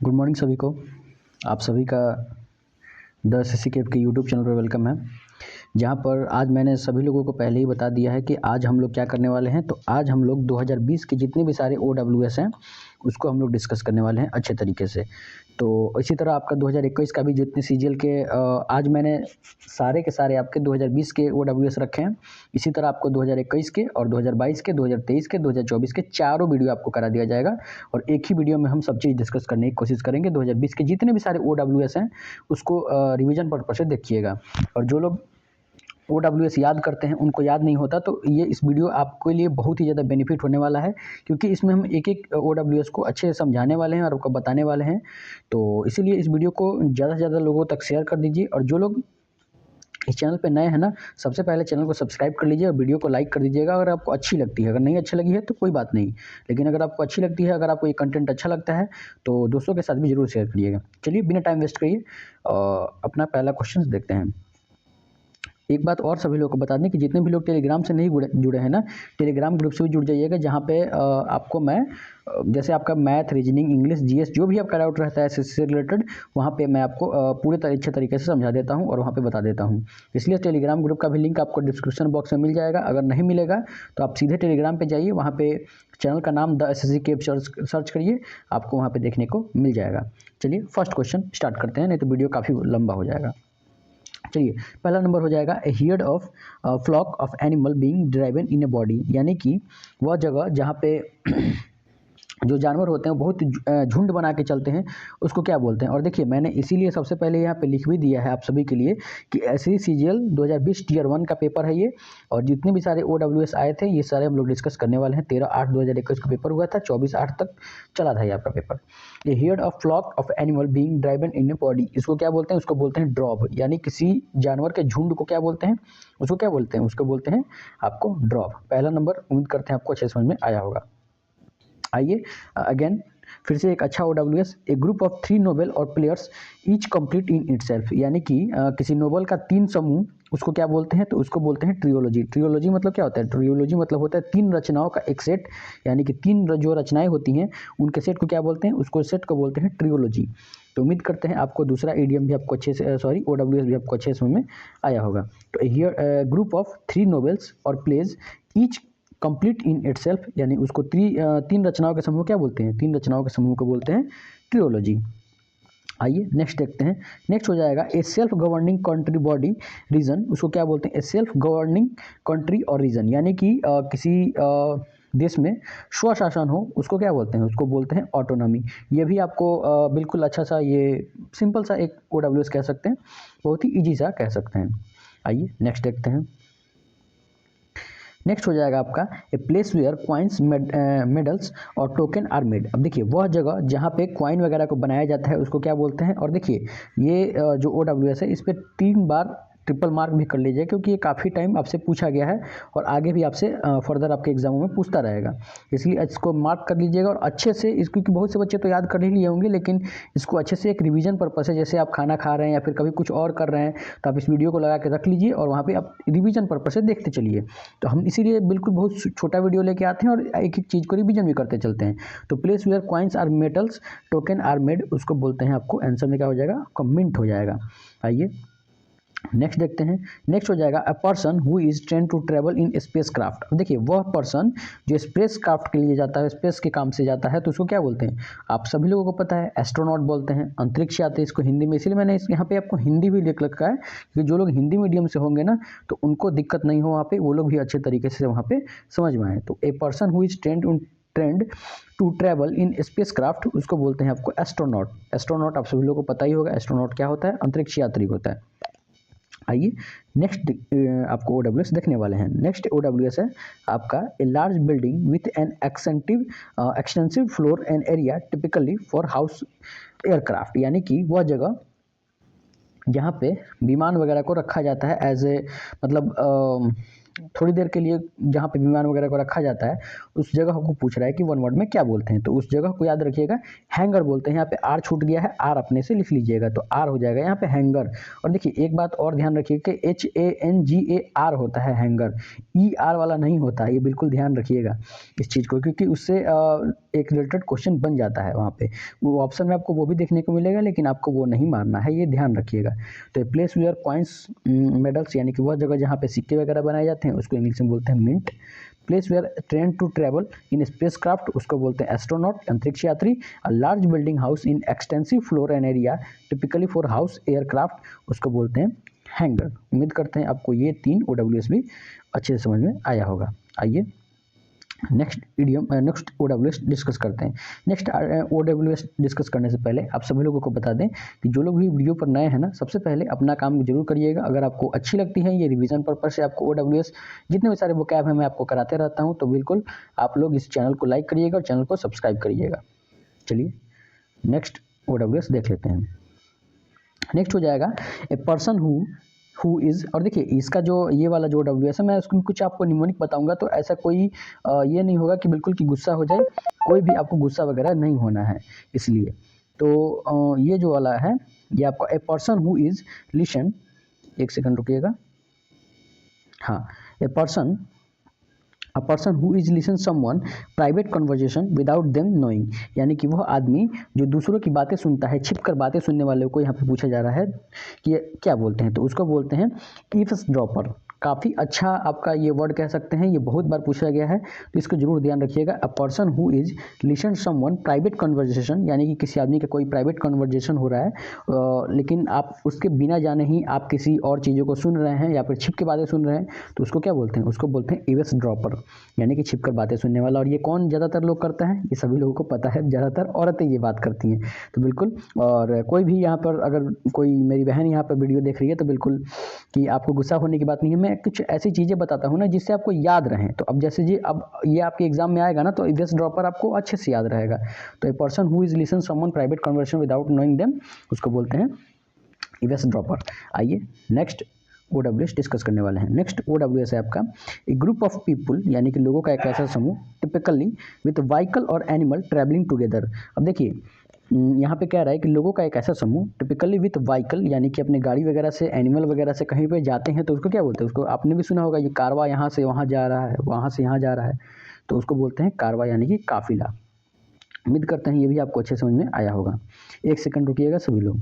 Good morning सभी को। आप सभी का द SSC के यूट्यूब चैनल पर वेलकम है, जहां पर आज मैंने सभी लोगों को पहले ही बता दिया है कि आज हम लोग क्या करने वाले हैं। तो आज हम लोग 2020 के जितने भी सारे OWS हैं उसको हम लोग डिस्कस करने वाले हैं अच्छे तरीके से। तो इसी तरह आपका 2021 का भी जितने CGL के आज मैंने सारे के सारे आपके 2020 के OWS रखे हैं। इसी तरह आपको 2021 के और 2022 के, 2023 के, 2024 के चारों वीडियो आपको करा दिया जाएगा और एक ही वीडियो में हम सब चीज़ डिस्कस करने की कोशिश करेंगे। 2020 के जितने भी सारे OWS हैं उसको रिवीजन पर्पस से देखिएगा। और जो लोग OWS याद करते हैं उनको याद नहीं होता, तो ये इस वीडियो आपके लिए बहुत ही ज़्यादा बेनिफिट होने वाला है, क्योंकि इसमें हम एक एक OWS को अच्छे से समझाने वाले हैं और आपको बताने वाले हैं। तो इसीलिए इस वीडियो को ज़्यादा से ज़्यादा लोगों तक शेयर कर दीजिए। और जो लोग इस चैनल पे नए हैं ना, सबसे पहले चैनल को सब्सक्राइब कर लीजिए और वीडियो को लाइक कर दीजिएगा अगर आपको अच्छी लगती है। अगर नहीं अच्छी लगी है तो कोई बात नहीं, लेकिन अगर आपको अच्छी लगती है, अगर आपको ये कंटेंट अच्छा लगता है तो दोस्तों के साथ भी ज़रूर शेयर करिएगा। चलिए बिना टाइम वेस्ट करिए अपना पहला क्वेश्चन देखते हैं। एक बात और सभी लोगों को बता दें कि जितने भी लोग टेलीग्राम से नहीं जुड़े हैं ना, टेलीग्राम ग्रुप से भी जुड़ जाइएगा, जहाँ पे आपको मैं जैसे आपका मैथ, रीजनिंग, इंग्लिश, GS जो भी आपका डाउट रहता है SSC से रिलेटेड, वहाँ पे मैं आपको पूरे अच्छे तरीके से समझा देता हूँ और वहाँ पे बता देता हूँ। इसलिए टेलीग्राम ग्रुप का भी लिंक आपको डिस्क्रिप्शन बॉक्स में मिल जाएगा। अगर नहीं मिलेगा तो आप सीधे टेलीग्राम पे जाइए, वहाँ पे चैनल का नाम द SSC सर्च करिए, आपको वहाँ पे देखने को मिल जाएगा। चलिए फर्स्ट क्वेश्चन स्टार्ट करते हैं, नहीं तो वीडियो काफ़ी लंबा हो जाएगा। चलिए पहला नंबर हो जाएगा a herd of flock of animal being driven in a body, यानी कि वह जगह जहाँ पे जो जानवर होते हैं बहुत झुंड बना के चलते हैं, उसको क्या बोलते हैं। और देखिए मैंने इसीलिए सबसे पहले यहाँ पे लिख भी दिया है आप सभी के लिए कि SSC CGL 2020 Tier 1 का पेपर है ये, और जितने भी सारे OWS आए थे ये सारे हम लोग डिस्कस करने वाले हैं। 13/8/2021 का पेपर हुआ था, 24/8 तक चला था ये आपका पेपर। ये herd of flock of animal being driven in a body, इसको क्या बोलते हैं? उसको बोलते हैं ड्रॉप, यानी किसी जानवर के झुंड को क्या बोलते हैं? उसको क्या बोलते हैं? उसको बोलते हैं आपको ड्रॉप। पहला नंबर उम्मीद करते हैं आपको अच्छे समझ में आया होगा। आइए अगेन फिर से एक अच्छा OWS, a group of 3 noble और players each complete in itself, यानी कि किसी नोबल का 3 समूह, उसको क्या बोलते हैं? तो उसको बोलते हैं ट्रियोलॉजी। ट्रियोलॉजी मतलब क्या होता है? ट्रियोलॉजी मतलब होता है 3 रचनाओं का एक सेट, यानी कि 3 जो रचनाएं होती हैं उनके सेट को क्या बोलते हैं? उसको सेट को बोलते हैं ट्रियोलॉजी। तो उम्मीद करते हैं आपको दूसरा इडियम भी आपको अच्छे से OWS भी आपको अच्छे समझ में आया होगा। तो here group of 3 novels or plays each complete in itself, यानी उसको 3 रचनाओं के समूह क्या बोलते हैं? 3 रचनाओं के समूह को बोलते हैं ट्रियोलॉजी। आइए नेक्स्ट देखते हैं। नेक्स्ट हो जाएगा a self governing country body region, उसको क्या बोलते हैं? A self governing country or region, यानी कि किसी देश में स्वशासन हो, उसको क्या बोलते हैं? उसको बोलते हैं ऑटोनॉमी। ये भी आपको बिल्कुल अच्छा सा, ये सिंपल सा एक OWS कह सकते हैं, बहुत ही ईजी सा कह सकते हैं। आइए नेक्स्ट देखते हैं। नेक्स्ट हो जाएगा आपका a place where coins, medals or token are made. अब देखिए वह जगह जहाँ पे क्वाइन वगैरह को बनाया जाता है उसको क्या बोलते हैं? और देखिए ये जो OWS है इस पर 3 बार ट्रिपल मार्क भी कर लीजिए, क्योंकि ये काफ़ी टाइम आपसे पूछा गया है और आगे भी आपसे फर्दर आपके एग्जामों में पूछता रहेगा, इसलिए इसको मार्क कर लीजिएगा और अच्छे से इसको, क्योंकि बहुत से बच्चे तो याद कर ही लिए होंगे, लेकिन इसको अच्छे से एक रिवीजन पर्पस है, जैसे आप खाना खा रहे हैं या फिर कभी कुछ और कर रहे हैं तो आप इस वीडियो को लगा के रख लीजिए और वहाँ पर आप रिवीजन पर्पस से देखते चलिए। तो हम इसीलिए बिल्कुल बहुत छोटा वीडियो लेके आते हैं और एक एक चीज़ को रिवीजन भी करते चलते हैं। तो place where coins are metals token are made, उसको बोलते हैं आपको आंसर में क्या हो जाएगा? आपका मिंट हो जाएगा। आइए नेक्स्ट देखते हैं। नेक्स्ट हो जाएगा a person who is train to travel in spacecraft. अब देखिए वह पर्सन जो स्पेस क्राफ्ट के लिए जाता है, स्पेस के काम से जाता है, तो उसको क्या बोलते हैं? आप सभी लोगों को पता है एस्ट्रोनॉट बोलते हैं, अंतरिक्ष यात्री इसको हिंदी में, इसलिए मैंने यहाँ पे आपको हिंदी भी लिख रखा है, क्योंकि जो लोग हिंदी मीडियम से होंगे ना तो उनको दिक्कत नहीं हो, वहाँ पे वो लोग भी अच्छे तरीके से वहाँ पे समझ में आए। तो a person who is trained to travel in spacecraft, उसको बोलते हैं आपको एस्ट्रोनॉट। एस्ट्रोनॉट आप सभी लोगों को पता ही होगा एस्ट्रोनॉट क्या होता है? अंतरिक्ष यात्री होता है। आइए नेक्स्ट आपको OWS देखने वाले हैं। नेक्स्ट OWS है आपका a large building with an extensive floor and area typically for house aircraft, यानी कि वह जगह जहाँ पे विमान वगैरह को रखा जाता है एज ए, मतलब थोड़ी देर के लिए जहाँ पे विमान वगैरह को रखा जाता है उस जगह को पूछ रहा है कि वन वर्ड में क्या बोलते हैं, तो उस जगह को याद रखिएगा, हैंगर बोलते हैं। यहाँ पे आर छूट गया है, आर अपने से लिख लीजिएगा, तो आर हो जाएगा यहाँ पे हैंगर। और देखिए एक बात और ध्यान रखिए कि HANGAR होता है हैंगर, ER वाला नहीं होता है, ये बिल्कुल ध्यान रखिएगा इस चीज़ को, क्योंकि उससे एक रिलेटेड क्वेश्चन बन जाता है वहाँ पे। वो ऑप्शन में आपको वो भी देखने को मिलेगा, लेकिन आपको वो नहीं मारना है, ये ध्यान रखिएगा। तो प्लेस वेयर कॉइन्स मेडल्स, यानी कि वह जगह जहाँ पे सिक्के वगैरह बनाए जाते हैं उसको इंग्लिश में बोलते हैं mint. Place where train to travel in spacecraft, उसको बोलते हैं एस्ट्रोनॉट, अंतरिक्ष यात्री। A large building house in extensive floor and area typically for house aircraft, उसको बोलते हैं हैंगर। उम्मीद करते हैं आपको ये 3 OWS भी अच्छे से समझ में आया होगा। आइए नेक्स्ट OWS डिस्कस करते हैं। नेक्स्ट OWS डिस्कस करने से पहले आप सभी लोगों को बता दें कि जो लोग भी वीडियो पर नए हैं ना, सबसे पहले अपना काम जरूर करिएगा। अगर आपको अच्छी लगती है ये रिवीजन पर्पज से, आपको OWS जितने भी सारे वोकैब हैं मैं आपको कराते रहता हूं, तो बिल्कुल आप लोग इस चैनल को लाइक करिएगा और चैनल को सब्सक्राइब करिएगा। चलिए नेक्स्ट OWS देख लेते हैं। नेक्स्ट हो जाएगा ए पर्सन हु इज़, और देखिए इसका जो ये वाला जो OWS है मैं उसको कुछ आपको निमोनिक बताऊंगा, तो ऐसा कोई ये नहीं होगा कि बिल्कुल कि गुस्सा हो जाए, कोई भी आपको गुस्सा वगैरह नहीं होना है इसलिए। तो ये जो वाला है ये आपका ए पर्सन हु इज़ लिसन, एक सेकंड रुकिएगा, हाँ, ए person who is listen someone private conversation without them knowing, यानी कि वह आदमी जो दूसरों की बातें सुनता है, छिप कर बातें सुनने वाले को यहाँ पे पूछा जा रहा है कि ये क्या बोलते हैं, तो उसको बोलते हैं ईव्सड्रॉपर। काफ़ी अच्छा आपका ये वर्ड कह सकते हैं, ये बहुत बार पूछा गया है, तो इसको जरूर ध्यान रखिएगा। अ person who is listen someone private conversation, यानी कि किसी आदमी का कोई प्राइवेट कन्वर्जेशन हो रहा है लेकिन आप उसके बिना जाने ही आप किसी और चीज़ों को सुन रहे हैं या फिर छिप के बातें सुन रहे हैं, तो उसको क्या बोलते हैं, उसको बोलते हैं ईव्सड्रॉपर, यानी कि छिप कर बातें सुनने वाला। और ये कौन ज़्यादातर लोग करता है, ये सभी लोगों को पता है, ज़्यादातर औरतें ये बात करती हैं, तो बिल्कुल। और कोई भी यहाँ पर अगर कोई मेरी बहन यहाँ पर वीडियो देख रही है तो बिल्कुल कि आपको गुस्सा होने की बात नहीं है, मैं कुछ ऐसी चीज़ें बताता हूँ ना जिससे आपको याद रहें। तो अब जैसे जी अब ये आपके एग्जाम में आएगा ना, तो ईव्सड्रॉपर आपको अच्छे से याद रहेगा। तो a person who is listen someone private conversation without knowing them, उसको बोलते हैं ईव्सड्रॉपर। आइए नेक्स्ट OWS डिस्कस करने वाले हैं। नेक्स्ट OWS है आपका ए ग्रुप ऑफ पीपुल, यानी कि लोगों का एक ऐसा समूह, टिपिकली विथ व्हीकल और एनिमल ट्रैवलिंग टुगेदर। अब देखिए यहाँ पे कह रहा है कि लोगों का एक ऐसा समूह, टिपिकली विथ व्हीकल, यानी कि अपने गाड़ी वगैरह से, एनिमल वगैरह से कहीं पे जाते हैं, तो उसको क्या बोलते हैं, उसको आपने भी सुना होगा, ये कारवा यहाँ से वहाँ जा रहा है, वहाँ से यहाँ जा रहा है, तो उसको बोलते हैं कारवा, यानी कि काफिला। उम्मीद करते हैं ये भी आपको अच्छे समझ में आया होगा। एक सेकंड रुकिएगा सभी लोग।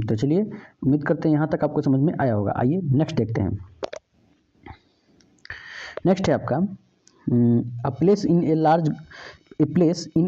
तो चलिए उम्मीद करते हैं यहाँ तक आपको समझ में आया होगा। आइए नेक्स्ट देखते हैं। नेक्स्ट है आपका a place in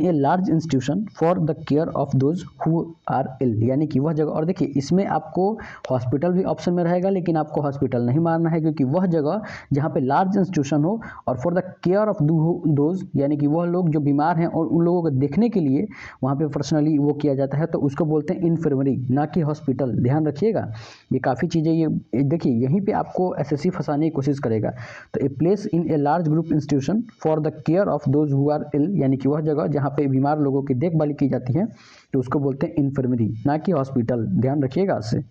a large institution for the care of those who are ill, यानी कि वह जगह। और देखिए इसमें आपको हॉस्पिटल भी ऑप्शन में रहेगा, लेकिन आपको हॉस्पिटल नहीं मारना है, क्योंकि वह जगह जहाँ पे लार्ज इंस्टीट्यूशन हो और for the care of those, यानी कि वह लोग जो बीमार हैं और उन लोगों को देखने के लिए वहाँ पे पर्सनली वो किया जाता है, तो उसको बोलते हैं इन्फर्मरी, ना कि हॉस्पिटल। ध्यान रखिएगा, ये काफ़ी चीज़ें, ये देखिए यहीं पे आपको SSC फंसाने की कोशिश करेगा। तो a place in a large group institution for the care of those who are ill, यानी कि वह जगह जहाँ पे बीमार लोगों की देखभाल की जाती है, तो उसको बोलते हैं इन्फर्मरी, ना कि हॉस्पिटल। ध्यान रखिएगा इससे।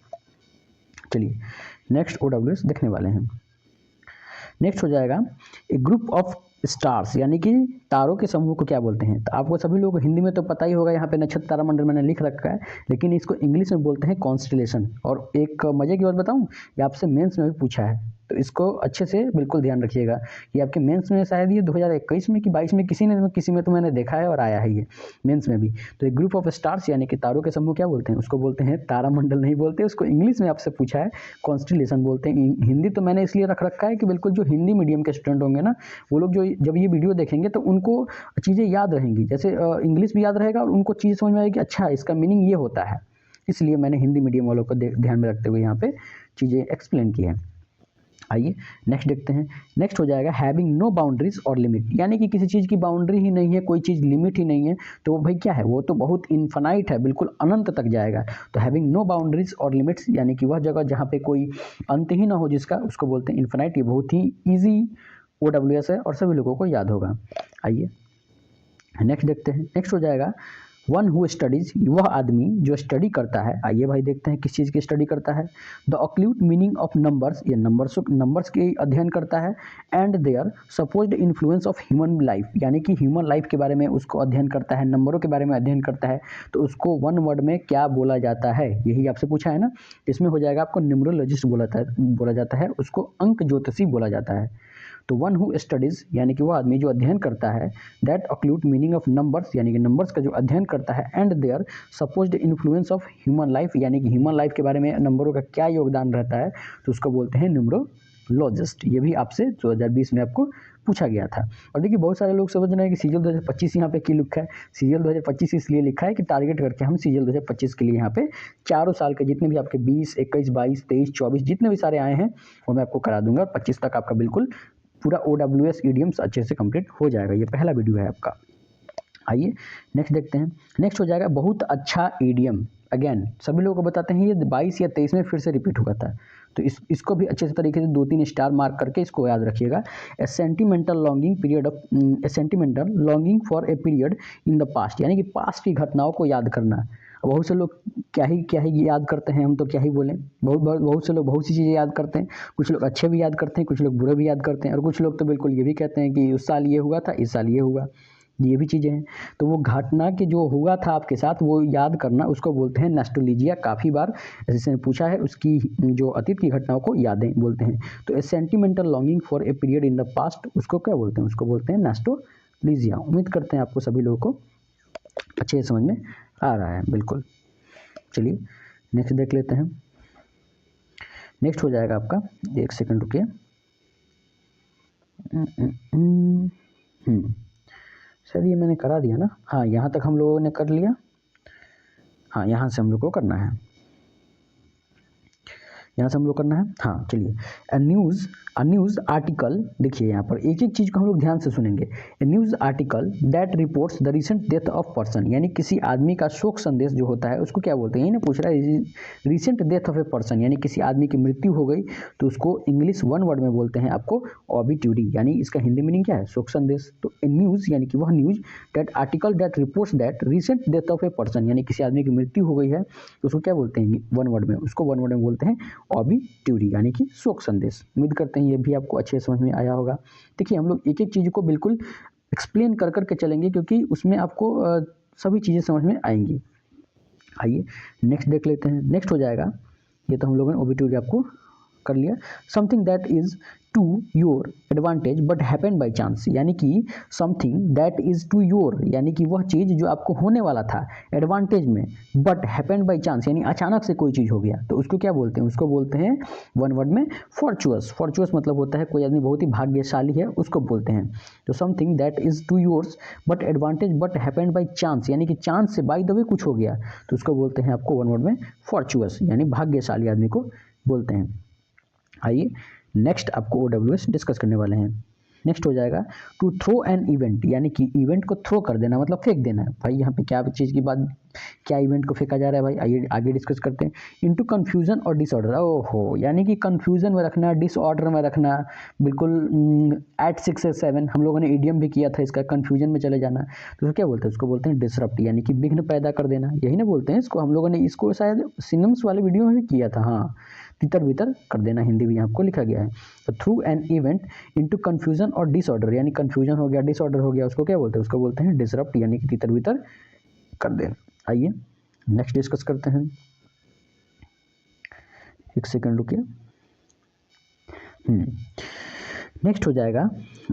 चलिए नेक्स्ट OWS देखने वाले हैं। नेक्स्ट हो जाएगा ए ग्रुप ऑफ स्टार्स, यानी कि तारों के समूह को क्या बोलते हैं। तो आपको सभी लोगों को हिंदी में तो पता ही होगा, यहाँ पे नक्षत्र तारामंडल मैंने लिख रखा है, लेकिन इसको इंग्लिश में बोलते हैं कॉन्स्टलेशन। और एक मजे की बात बताऊँ, ये आपसे मेंस में भी पूछा है, तो इसको अच्छे से बिल्कुल ध्यान रखिएगा। ये आपके मेंस में शायद ये 2021 में कि 22 में किसी में तो मैंने देखा है और आया है ये मेंस में भी। तो एक ग्रुप ऑफ स्टार्स, यानी कि तारों के समूह क्या बोलते हैं, उसको बोलते हैं तारामंडल नहीं बोलते, उसको इंग्लिश में आपसे पूछा है कॉन्स्टलेशन बोलते हैं। हिंदी तो मैंने इसलिए रख रखा है कि बिल्कुल जो हिंदी मीडियम के स्टूडेंट होंगे ना, वो लोग जो जब ये वीडियो देखेंगे तो उनको चीज़ें याद रहेंगी, जैसे इंग्लिश भी याद रहेगा और उनको चीज़ समझ में आएगी, अच्छा इसका मीनिंग ये होता है। इसलिए मैंने हिंदी मीडियम वालों को ध्यान में रखते हुए यहाँ पे चीज़ें एक्सप्लेन की है। आइए नेक्स्ट देखते हैं। नेक्स्ट हो जाएगा हैविंग नो बाउंड्रीज और लिमिट, यानी कि किसी चीज़ की बाउंड्री ही नहीं है, कोई चीज़ लिमिट ही नहीं है, तो वो भाई क्या है, वो तो बहुत इन्फानाइट है, बिल्कुल अनंत तक जाएगा। तो हैविंग नो बाउंड्रीज और लिमिट्स, यानी कि वह जगह जहाँ पे कोई अंत ही ना हो जिसका, उसको बोलते हैं इन्फानाइट। ये बहुत ही ईजी OWS है और सभी लोगों को याद होगा। आइए नेक्स्ट देखते हैं। नेक्स्ट हो जाएगा वन हु स्टडीज, वह आदमी जो स्टडी करता है। आइए भाई देखते हैं किस चीज़ की स्टडी करता है। The occult meaning of numbers, ये नंबर्स के अध्ययन करता है। And their supposed influence of human life, यानी कि ह्यूमन लाइफ के बारे में उसको अध्ययन करता है, नंबरों के बारे में अध्ययन करता है। तो उसको वन वर्ड में क्या बोला जाता है, यही आपसे पूछा है ना। इसमें हो जाएगा आपको न्यूमरोलॉजिस्ट बोला जाता है, उसको अंक ज्योतिषी बोला जाता है। तो वन हु स्टडीज यानी कि वो आदमी जो अध्ययन करता है, that occult meaning of numbers यानी कि नंबर्स का जो अध्ययन करता है, and their supposed influence of human life यानी कि ह्यूमन लाइफ के बारे में नंबरों का क्या योगदान रहता है, तो उसको बोलते हैं न्यूमरोलॉजिस्ट। ये भी आपसे 2020 में आपको पूछा गया था। और देखिए बहुत सारे लोग समझ रहे हैं कि सीजीएल 2025 यहाँ पे क्यों लिखा है। सीजीएल 2025 इसलिए लिखा है कि टारगेट करके हम सीजीएल 2025 के लिए यहाँ पे चारों साल के जितने भी आपके 20, 21, 22, 23, 24 जितने भी सारे आए हैं वो मैं आपको करा दूंगा। 25 तक आपका बिल्कुल पूरा OWS ईडियम्स अच्छे से कंप्लीट हो जाएगा। ये पहला वीडियो है आपका। आइए नेक्स्ट देखते हैं। नेक्स्ट हो जाएगा बहुत अच्छा ईडियम। अगेन सभी लोगों को बताते हैं, ये 22 या 23 में फिर से रिपीट हुआ था, तो इसको भी अच्छे से तरीके से 2-3 स्टार मार्क करके इसको याद रखिएगा। A sentimental longing for a period in the past, यानी कि पास्ट की घटनाओं को याद करना। बहुत से लोग क्या ही याद करते हैं, हम तो क्या ही बोलें। बहुत से लोग बहुत सी चीज़ें याद करते हैं। कुछ लोग अच्छे भी याद करते हैं, कुछ लोग बुरे भी याद करते हैं, और कुछ लोग तो बिल्कुल ये भी कहते हैं कि उस साल ये हुआ था, इस साल ये हुआ। ये भी चीज़ें हैं। तो वो घटना के जो हुआ था आपके साथ वो याद करना, उसको बोलते हैं नॉस्टैल्जिया। काफ़ी बार जैसे पूछा है, उसकी जो अतीत की घटनाओं को यादें बोलते हैं। तो a sentimental longing for a period in the past, उसको क्या बोलते हैं, उसको बोलते हैं नॉस्टैल्जिया। उम्मीद करते हैं आपको सभी लोगों को अच्छे से समझ में आ रहा है। बिल्कुल, चलिए नेक्स्ट देख लेते हैं। नेक्स्ट हो जाएगा आपका, एक सेकंड रुकिए। सर ये मैंने करा दिया ना, हाँ यहाँ तक हम लोगों ने कर लिया। हाँ यहाँ से हम लोग को करना है, यहाँ से हम लोग करना है। हाँ चलिए, अ न्यूज़ आर्टिकल, देखिए यहाँ पर एक एक चीज़ को हम लोग ध्यान से सुनेंगे। A news article that reports the recent death of person, यानी किसी आदमी का शोक संदेश जो होता है उसको क्या बोलते हैं, यही ना पूछ रहा है। Recent death of a person यानी किसी आदमी की मृत्यु हो गई, तो उसको इंग्लिश वन वर्ड में बोलते हैं आपको ऑबिट्यूरी, यानी इसका हिंदी मीनिंग क्या है, शोक संदेश। तो ए न्यूज़ यानी कि वह news, that article that reports that recent death of a person, यानी किसी आदमी की मृत्यु हो गई है, तो उसको क्या बोलते हैं वन वर्ड में, उसको वन वर्ड में बोलते हैं ऑबिट्यूरी, यानी कि शोक संदेश। उम्मीद करते हैं ये भी आपको अच्छे समझ में आया होगा। देखिए हम लोग एक एक चीज़ को बिल्कुल एक्सप्लेन कर करके चलेंगे, क्योंकि उसमें आपको सभी चीज़ें समझ में आएंगी। आइए नेक्स्ट देख लेते हैं। नेक्स्ट हो जाएगा, ये तो हम लोगों ने ऑबिट्यूरी आपको कर लिया। Something that is to your advantage but happen by chance, यानी कि something that is to your, यानी कि वह चीज़ जो आपको होने वाला था एडवांटेज में, बट हैपन बाई चांस यानी अचानक से कोई चीज़ हो गया, तो उसको क्या बोलते हैं, उसको बोलते हैं वन वर्ड में फॉर्चुअस। फॉर्चुअस मतलब होता है कोई आदमी बहुत ही भाग्यशाली है, उसको बोलते हैं। तो something that is to yours but advantage but happen by chance, यानी कि चांस से बाय द वे कुछ हो गया, तो उसको बोलते हैं आपको वन वर्ड में फॉर्चुअस, यानी भाग्यशाली आदमी को बोलते हैं। आइए नेक्स्ट आपको OWS डिस्कस करने वाले हैं। नेक्स्ट हो जाएगा टू थ्रो एन इवेंट, यानी कि इवेंट को थ्रो कर देना, मतलब फेंक देना है। भाई यहाँ पे क्या चीज़ की बात, क्या इवेंट को फेंका जा रहा है भाई, आइए आगे डिस्कस करते हैं। इनटू कन्फ्यूजन और डिसऑर्डर, ओहो, यानी कि कन्फ्यूजन में रखना, डिसऑर्डर में रखना, बिल्कुल 8, 6 से 7 हम लोगों ने ईडियम भी किया था इसका, कन्फ्यूजन में चले जाना, तो उसको क्या बोलते हैं, उसको बोलते हैं डिसरप्ट, यानी कि विघ्न पैदा कर देना, यही ना बोलते हैं इसको। हम लोगों ने इसको शायद सिनम्स वाले वीडियो में भी किया था। हाँ, तितर बितर कर देना, हिंदी भी आपको लिखा गया है। तो through an event into confusion और डिसऑर्डर, यानी कन्फ्यूजन हो गया, डिसऑर्डर हो गया, उसको क्या बोलते हैं, उसको बोलते हैं डिसरप्ट, यानी कि तितर बितर कर देना। आइए नेक्स्ट डिस्कस करते हैं। एक सेकंड रुकिए। नेक्स्ट हो जाएगा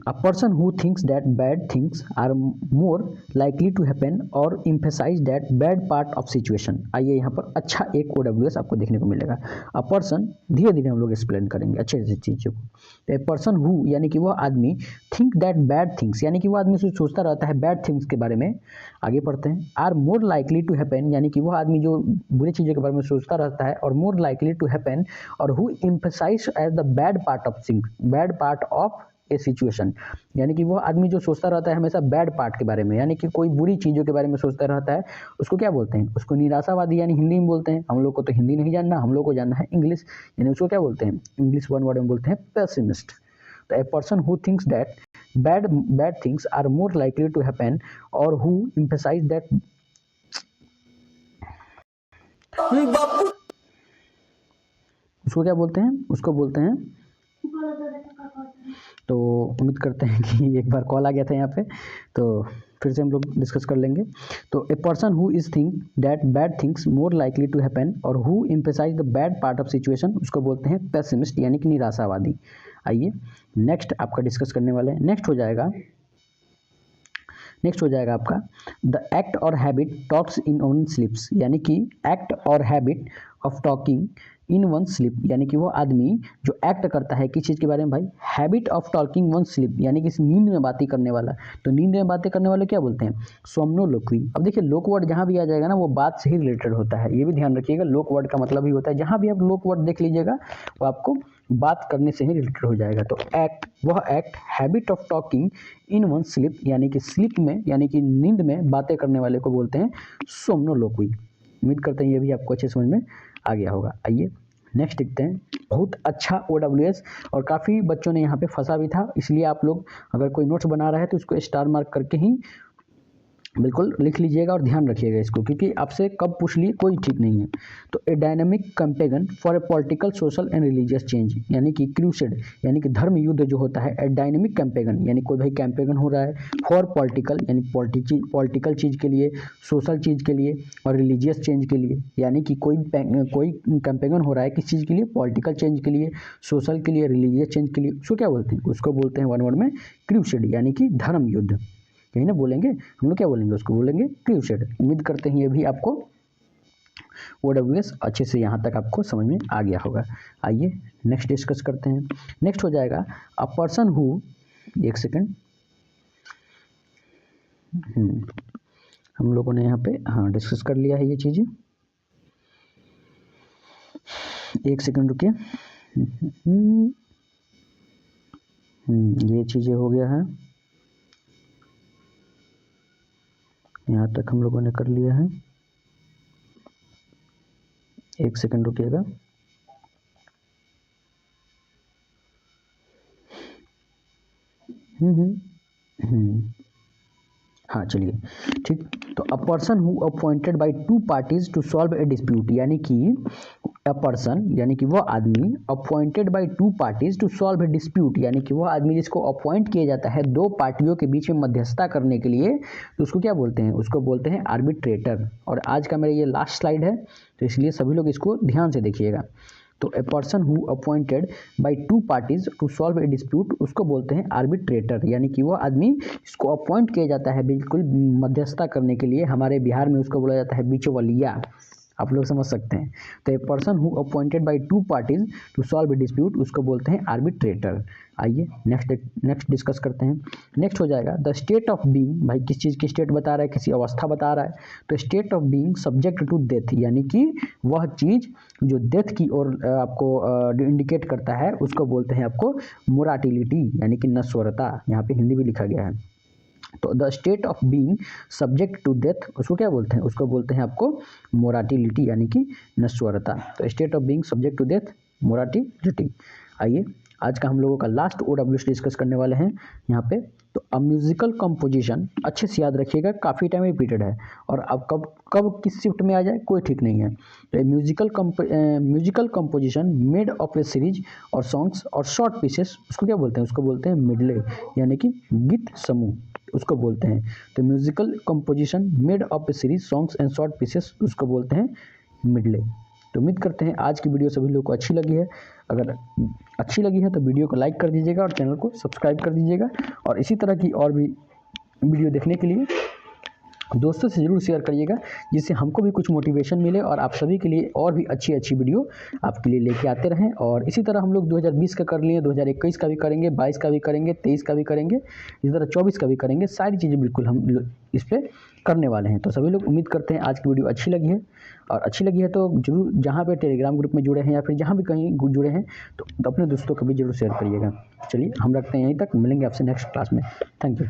a person who thinks that bad things are more likely to happen और emphasize that bad part of situation. आइए यहाँ पर अच्छा एक OWS आपको देखने को मिलेगा। अ पर्सन, धीरे धीरे हम लोग एक्सप्लेन करेंगे अच्छे से चीज़ों को। ए पर्सन हु यानी कि वह आदमी, थिंक दैट बैड थिंग्स यानी कि वह आदमी सोचता रहता है बैड थिंग्स के बारे में। आगे पढ़ते हैं। Are more likely to happen, यानी कि वह आदमी जो बुरी चीज़ों के बारे में सोचता रहता है, are more likely to happen, और who emphasize as the bad part of things, bad part of a situation, यानी कि वो आदमी जो सोचता रहता है हमेशा बैड पार्ट के बारे में, यानी कि कोई बुरी चीज़ों के बारे में सोचता रहता है, उसको क्या बोलते हैं, उसको निराशावादी, यानी हिंदी में बोलते हैं। हम लोग को तो हिंदी नहीं जानना, हम लोग को जानना है इंग्लिश, यानी उसको क्या बोलते हैं, इंग्लिश वन वर्ड में बोलते हैं पेसिमिस्ट। तो a person who thinks that bad things are more likely to happen और हु एम्फसाइज दैट उसको क्या बोलते हैं? उसको बोलते हैं, तो उम्मीद करते हैं कि एक बार कॉल आ गया था यहाँ पे, तो फिर से हम लोग डिस्कस कर लेंगे। तो a person who is think that bad things more likely to happen और who emphasize the bad part of situation, उसको बोलते हैं पेसिमिस्ट यानी कि निराशावादी। आइए नेक्स्ट आपका डिस्कस करने वाले हैं। नेक्स्ट हो जाएगा आपका द एक्ट और habit talks in one slips, यानी कि एक्ट और habit of talking in one slip, यानी कि वो आदमी जो एक्ट करता है किस चीज़ के बारे में भाई? Habit of talking one slip, यानी कि नींद में बातें करने वाला। तो नींद में बातें करने वाले क्या बोलते हैं? सोमनोलोक्वी। अब देखिए लोक वर्ड जहाँ भी आ जाएगा ना वो बात से ही रिलेटेड होता है, ये भी ध्यान रखिएगा। लोक वर्ड का मतलब ही होता है, जहाँ भी आप लोक वर्ड देख लीजिएगा वो आपको बात करने से ही रिलेटेड हो जाएगा। तो वह act habit of talking in one slip, यानी कि स्लिप में यानी कि नींद में बातें करने वाले को बोलते हैं सोमनोलोक्वी। उम्मीद करते हैं ये भी आपको अच्छे समझ में आ गया होगा। आइए नेक्स्ट देखते हैं। बहुत अच्छा OWS, और काफ़ी बच्चों ने यहाँ पे फंसा भी था, इसलिए आप लोग अगर कोई नोट्स बना रहा है तो उसको स्टार मार्क करके ही बिल्कुल लिख लीजिएगा और ध्यान रखिएगा इसको, क्योंकि आपसे कब पूछ लिए कोई ठीक नहीं है। तो a dynamic campaign for a political social and religious change, यानी कि क्रूसेड यानी कि धर्म युद्ध जो होता है, ए डायनामिक कैंपेगन यानी कोई भाई कैंपेगन हो रहा है फॉर पॉलिटिकल यानी पॉलिटिकल चीज़ के लिए, सोशल चीज़ के लिए और रिलीजियस चेंज के लिए, यानी कि कोई कैंपेगन हो रहा है किस चीज़ के लिए? पॉलिटिकल चेंज के लिए, सोशल के लिए, रिलीजियस चेंज के लिए। उसको क्या बोलते हैं? उसको बोलते हैं वन वर्ड में क्रूसेड, यानी कि धर्म युद्ध। यही ना बोलेंगे हम लोग, क्या बोलेंगे? उसको बोलेंगे क्रूसेड। उम्मीद करते हैं ये भी आपको OWS अच्छे से यहाँ तक आपको समझ में आ गया होगा। आइए नेक्स्ट डिस्कस करते हैं। नेक्स्ट हो जाएगा अ पर्सन हु, एक सेकंड, हम लोगों ने यहाँ पे हाँ डिस्कस कर लिया है ये चीज़ें, एक सेकंड रुकिए। ये चीज़ें हो गया है, यहाँ तक हम लोगों ने कर लिया है, एक सेकंड रुकिएगा। हाँ चलिए ठीक। तो a person who appointed by two parties to solve a dispute, यानी कि अ पर्सन यानी कि वह आदमी appointed by two parties to solve a dispute, यानी कि वह आदमी जिसको अपॉइंट किया जाता है दो पार्टियों के बीच में मध्यस्थता करने के लिए, तो उसको क्या बोलते हैं? उसको बोलते हैं आर्बिट्रेटर। और आज का मेरा ये लास्ट स्लाइड है, तो इसलिए सभी लोग इसको ध्यान से देखिएगा। तो a person who appointed by two parties to solve a dispute, उसको बोलते हैं आर्बिट्रेटर, यानी कि वो आदमी इसको अपॉइंट किया जाता है बिल्कुल मध्यस्थता करने के लिए। हमारे बिहार में उसको बोला जाता है बिचौलिया, आप लोग समझ सकते हैं। तो a person who appointed by two parties to solve a dispute, उसको बोलते हैं आर्बिट्रेटर। आइए नेक्स्ट डिस्कस करते हैं। नेक्स्ट हो जाएगा द स्टेट ऑफ बीइंग, भाई किस चीज़ की स्टेट बता रहा है? किसी अवस्था बता रहा है। तो state of being subject to death, यानी कि वह चीज़ जो डेथ की ओर आपको इंडिकेट करता है, उसको बोलते हैं आपको मोराटिलिटी, यानी कि नश्वरता। यहाँ पे हिंदी भी लिखा गया है। तो the state of being subject to death, उसको क्या बोलते हैं? उसको बोलते हैं आपको मोराटिलिटी, यानी कि नश्वरता। तो state of being subject to death, mortality. आइए आज का हम लोगों का लास्ट OWS डिस्कस करने वाले हैं यहाँ पे। तो अ म्यूजिकल कंपोजिशन, अच्छे से याद रखिएगा, काफ़ी टाइम रिपीटेड है और अब कब किस शिफ्ट में आ जाए कोई ठीक नहीं है। तो musical composition made of A series और सॉन्ग्स और शॉर्ट पीसेस, उसको क्या बोलते हैं? उसको बोलते हैं मिडले, यानी कि गीत समूह उसको बोलते हैं। तो musical composition made of A series songs and short pieces, उसको बोलते हैं मिडले। तो उम्मीद करते हैं आज की वीडियो सभी लोगों को अच्छी लगी है। अगर अच्छी लगी है तो वीडियो को लाइक कर दीजिएगा और चैनल को सब्सक्राइब कर दीजिएगा, और इसी तरह की और भी वीडियो देखने के लिए दोस्तों से ज़रूर शेयर करिएगा, जिससे हमको भी कुछ मोटिवेशन मिले और आप सभी के लिए और भी अच्छी अच्छी वीडियो आपके लिए लेके आते रहें। और इसी तरह हम लोग 2020 का कर लिए, 2021 का भी करेंगे, 22 का भी करेंगे, 23 का भी करेंगे, इसी तरह 24 का भी करेंगे। सारी चीज़ें बिल्कुल हम इस पर करने वाले हैं। तो सभी लोग उम्मीद करते हैं आज की वीडियो अच्छी लगी है, और अच्छी लगी है तो जरूर जहाँ पे टेलीग्राम ग्रुप में जुड़े हैं या फिर जहाँ भी कहीं जुड़े हैं तो अपने दोस्तों को भी जरूर शेयर करिएगा। चलिए हम रखते हैं यहीं तक, मिलेंगे आपसे नेक्स्ट क्लास में। Thank you.